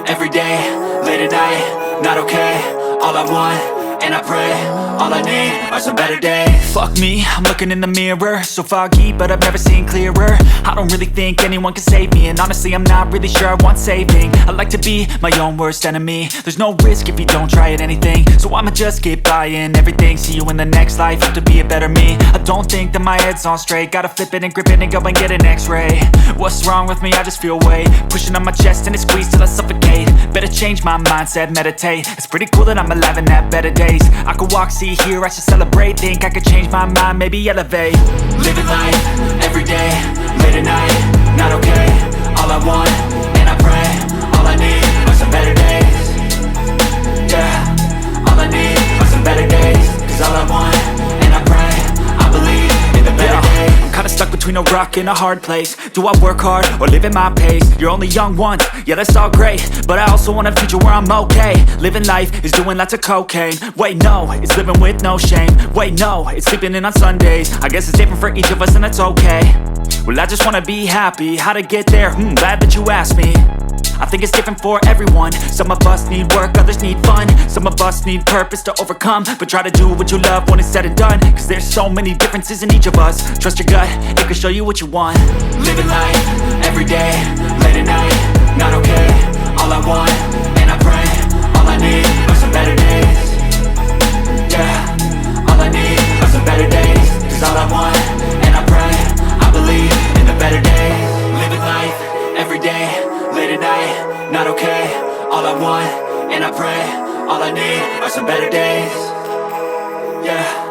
every day, late at night, not okay. All I want, and I pray, all I need are some better days. Fuck me, I'm looking in the mirror, so foggy, but I've never seen clearer. I don't really think anyone can save me, and honestly I'm not really sure I want saving. I like to be my own worst enemy. There's no risk if you don't try at anything, so I'ma just keep buying everything. See you in the next life, have to be a better me. I don't think that my head's on straight, gotta flip it and grip it and go and get an x-ray. What's wrong with me? I just feel weight pushing on my chest and it squeezes till I suffocate. Better change my mindset, meditate. It's pretty cool that I'm alive and have better days. I could walk, see, hear, I should celebrate. Think I could change my mind, maybe elevate. Living life, every day, late at night, not okay. All I want, and I pray, all I need are some better days. Yeah, all I need are some better days. Cause all I want, and I pray, I believe in the better days. I'm kinda stuck between a rock and a hard place. Do I work hard or live at my pace? You're only young once, yeah that's all great, but I also want a future where I'm okay. Living life is doing lots of cocaine. Wait no, it's living with no shame. Wait no, it's sleeping in on Sundays. I guess it's different for each of us and that's okay. Well I just wanna be happy, how to get there? Glad that you asked me. I think it's different for everyone. Some of us need work, others need fun. Some of us need purpose to overcome. But try to do what you love when it's said and done. Cause there's so many differences in each of us. Trust your gut, it can show you what you want. Living life, every day, late at night, not okay. All I want, and I pray, all I need are some better days. Yeah, all I need are some better days. Cause all I want, and I pray, I believe in the better days. Living life, every day, late at night, not okay. All I want, and I pray, all I need are some better days. Yeah.